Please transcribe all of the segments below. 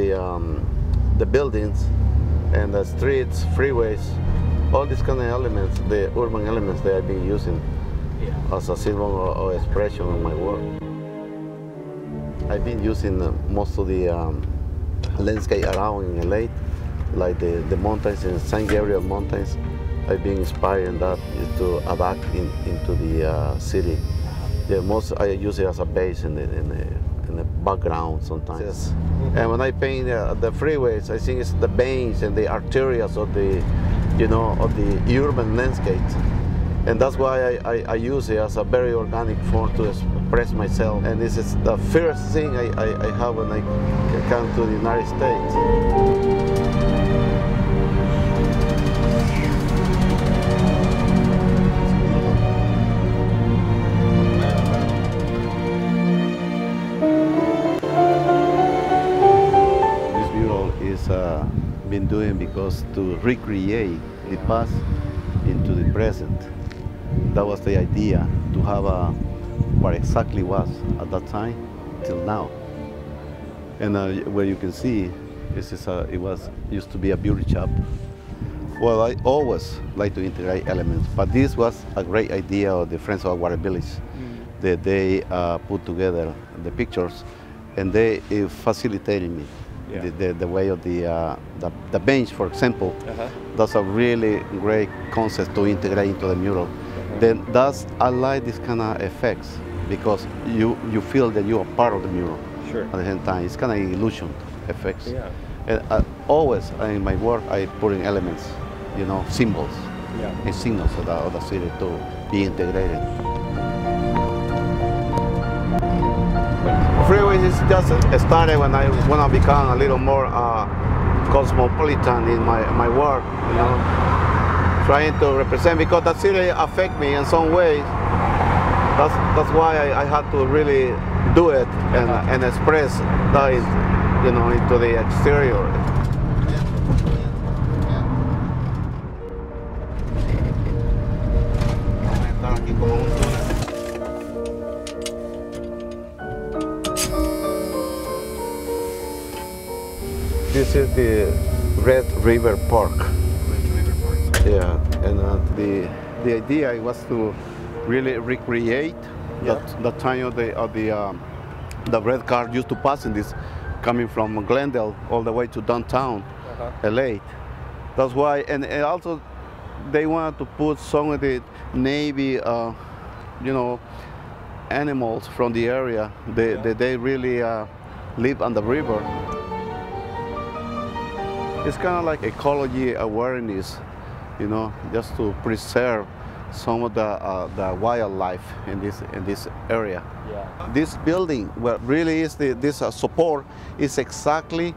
the buildings and the streets, freeways, all these kind of elements, the urban elements that I've been using as a symbol or expression of my work. I've been using most of the landscape around in LA, like the mountains and San Gabriel mountains. I've been inspiring that to adapt into the city. The most I use it as a base in the background sometimes. Yes. And when I paint the freeways, I think it's the veins and the arterials of the, of the urban landscapes. And that's why I use it as a very organic form to express myself. And this is the first thing I have when I come to the United States. Been doing because to recreate the past into the present. That was the idea, to have what exactly was at that time till now. And where you can see, it used to be a beauty shop. Well, I always like to integrate elements, but this was a great idea of the Friends of Water Village. That they put together the pictures, and they facilitated me. Yeah. The way of the bench, for example, that's a really great concept to integrate into the mural. Then I like this kind of effects because you feel that you are part of the mural. Sure. At the same time, it's kind of illusion effects. Yeah. And always in my work, I put in elements, symbols, and signals of the city to be integrated. Freeways is just started when I want to become a little more cosmopolitan in my work, trying to represent, because the city affect me in some ways. That's why I had to really do it and express that, into the exterior. This is the Red River Park. Yeah, and the idea was to really recreate the time of the red car used to pass in this, coming from Glendale all the way to downtown LA. That's why, and also they wanted to put some of the Navy, animals from the area. They really live on the river. It's kind of like ecology awareness, just to preserve some of the wildlife in this area. Yeah. This building, what really is this support, is exactly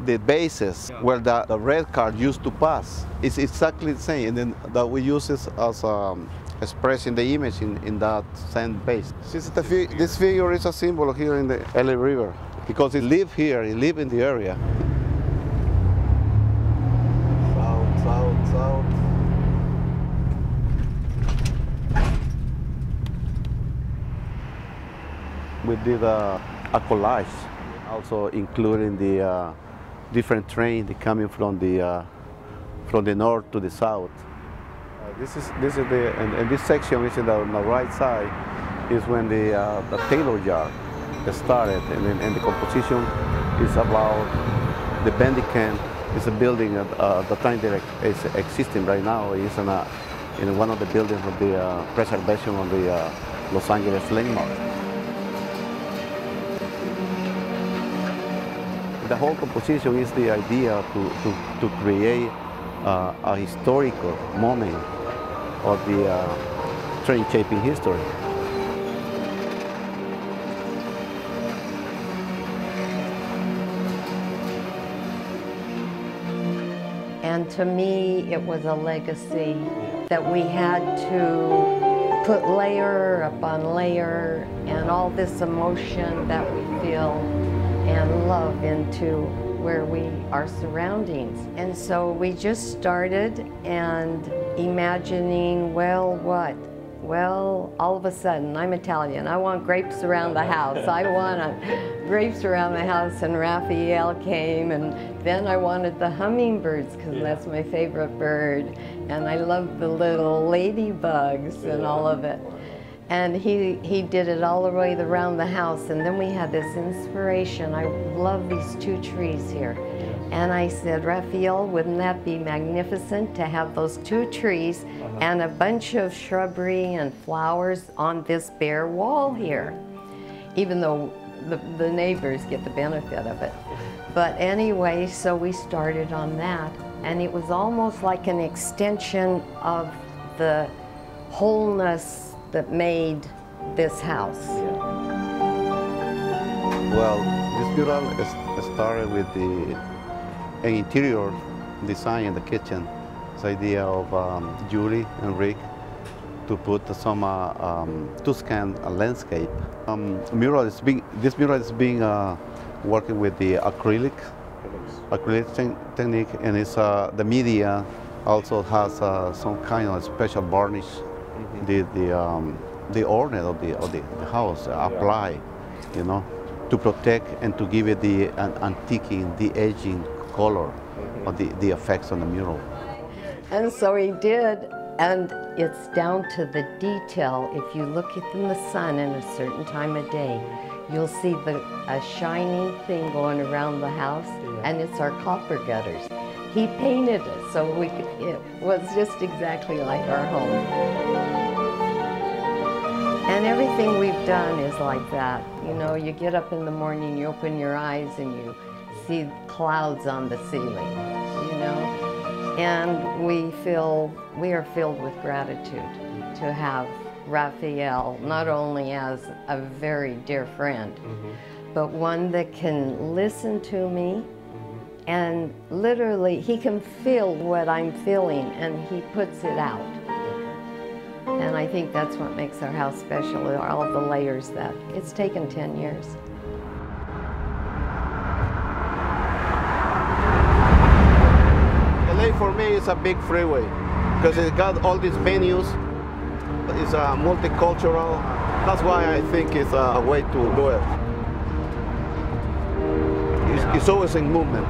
the basis where the red car used to pass. It's exactly the same, and then that we use this as expressing the image in that same base. This figure is a symbol here in the LA River because it lives here, it lives in the area. South. We did a collage, also including the different trains coming from the north to the south. This is and this section, which is on the right side, is when the tailor yard started, and the composition is about the Bandicam. It's a building at the time that is existing right now. It's in one of the buildings of the preservation of the Los Angeles landmark. The whole composition is the idea to create a historical moment of the train shaping history. And to me, it was a legacy that we had to put layer upon layer and all this emotion that we feel and love into where our surroundings. And so we just started and imagining, well, Well, all of a sudden, I'm Italian. I want grapes around the house. I want grapes around the house, and Rafael came, and then I wanted the hummingbirds because that's my favorite bird, and I love the little ladybugs and all of it. And he did it all the way around the house, and then we had this inspiration. I love these two trees here. And I said, Rafael, wouldn't that be magnificent to have those two trees and a bunch of shrubbery and flowers on this bare wall here, even though the neighbors get the benefit of it. But anyway, so we started on that, and it was almost like an extension of the wholeness that made this house. Well, this mural started with the interior design in the kitchen. This idea of Julie and Rick to put some Tuscan landscape. This mural is being working with the acrylic technique, and it's the media also has some kind of special varnish. The ornament of the house apply, you know, to protect and to give it the antiquing, the aging color of the effects on the mural. And so he did, and it's down to the detail. If you look in the sun in a certain time of day, you'll see a shiny thing going around the house, and it's our copper gutters. He painted it, so it was just exactly like our home. And everything we've done is like that. You know, you get up in the morning, you open your eyes, and you see clouds on the ceiling, you know? And we are filled with gratitude to have Rafael, not only as a very dear friend, but one that can listen to me, and literally he can feel what I'm feeling, and he puts it out. And I think that's what makes our house special, are all the layers that it's taken 10 years. LA for me is a big freeway because it got all these venues. It's multicultural. That's why I think it's a way to do it. It's always in movement.